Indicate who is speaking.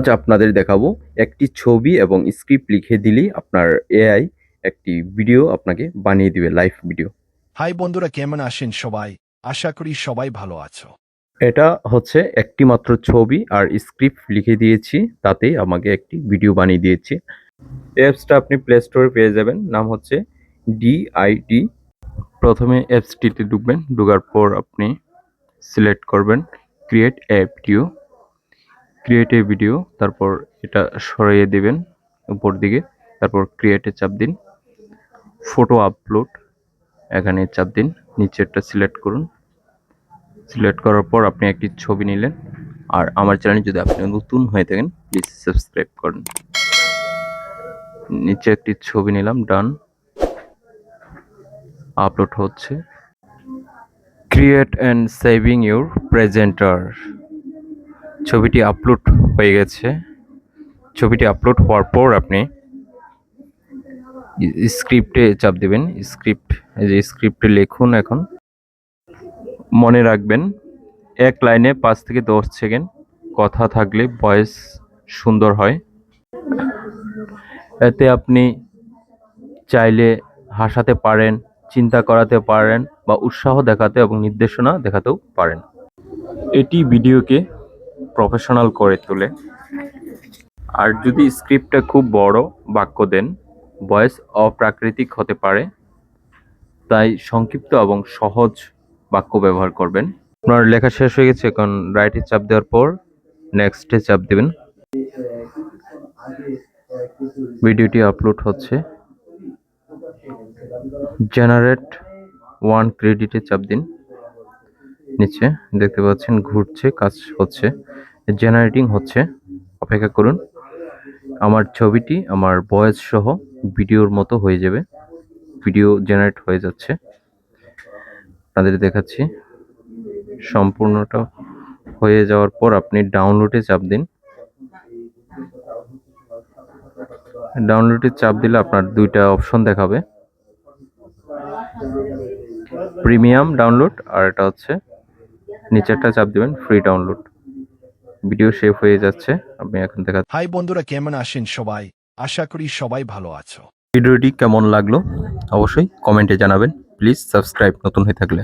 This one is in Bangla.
Speaker 1: আজ আপনাদের দেখাবো একটি ছবি এবং স্ক্রিপ্ট লিখে দিলেই আপনার এআই একটি ভিডিও আপনাকে বানিয়ে দিবে, লাইভ ভিডিও।
Speaker 2: হাই বন্ধুরা, কেমন আছেন সবাই? আশা করি সবাই ভালো আছো।
Speaker 1: এটা হচ্ছে একটি মাত্র ছবি আর স্ক্রিপ্ট লিখে দিয়েছি, তাতেই আমাকে একটি ভিডিও বানিয়ে দিয়েছে। অ্যাপসটা আপনি প্লে স্টোরে পেয়ে যাবেন, নাম হচ্ছে ডিআইডি। প্রথমে অ্যাপসটিতে ঢুকবেন, ঢোকার পর আপনি সিলেক্ট করবেন create a video. Create a video, তারপর এটা সরিয়ে দিবেন উপর দিকে, তারপর ক্রিয়েটে চাপ দিন। ফটো আপলোড এখানে চাপ দিন, নিচেরটা সিলেক্ট করুন। সিলেক্ট করার পর আপনি একটি ছবি নিলেন। আর আমার চ্যানেলে যদি আপনি নতুন হয়ে থাকেন প্লিজ সাবস্ক্রাইব করুন। নিচে একটি ছবি নিলাম, ডান। আপলোড হচ্ছে। Create and saving your presenter. ছবিটি আপলোড হয়ে গেছে। ছবিটি আপলোড হওয়ার পর আপনি স্ক্রিপ্টে চাপ দেবেন। স্ক্রিপ্ট, এই যে স্ক্রিপ্টে লিখুন। এখন মনে রাখবেন, এক লাইনে 5 থেকে 10 সেকেন্ড কথা থাকলে ভয়েস সুন্দর হয়। এতে আপনি চাইলে হাসাতে পারেন, চিন্তা করাতে পারেন বা উৎসাহ দেখাতে এবং নির্দেশনা দেখাতেও পারেন। এটি ভিডিওকে প্রফেশনাল করে তোলে। আর যদি স্ক্রিপ্টটা খুব বড় বাক্য দেন, ভয়েস অপ্রাকৃতিক হতে পারে, তাই সংক্ষিপ্ত এবং সহজ বাক্য ব্যবহার করবেন। আপনার লেখা শেষ হয়ে গেছে, এখন রাইটে চাপ দেওয়ার পর নেক্সটে চাপ দেবেন। ভিডিওটি আপলোড হচ্ছে। জেনারেট ওয়ান ক্রেডিটে চাপ দিন। নিচে দেখতে পাচ্ছেন ঘুরছে, কাজ হচ্ছে, জেনারেটিং হচ্ছে। অপেক্ষা করুন। আমার ছবিটি আমার ভয়েস সহ ভিডিওর মতো হয়ে যাবে। ভিডিও জেনারেট হয়ে যাচ্ছে, আপনাদের দেখাচ্ছি। সম্পূর্ণটা হয়ে যাওয়ার পর আপনি ডাউনলোডে চাপ দিন। ডাউনলোডে চাপ দিলে আপনার দুইটা অপশন দেখাবে, প্রিমিয়াম ডাউনলোড আর এটা হচ্ছে নিচেরটা চাপ দিবেন ফ্রি ডাউনলোড। ভিডিও সেভ হয়ে যাচ্ছে, আপনি এখন দেখা।
Speaker 2: হাই বন্ধুরা, কেমন আছেন সবাই? আশা করি সবাই ভালো আছো।
Speaker 1: ভিডিওটি কেমন লাগলো অবশ্যই কমেন্টে জানাবেন। প্লিজ সাবস্ক্রাইব নতুন হয়ে থাকলে।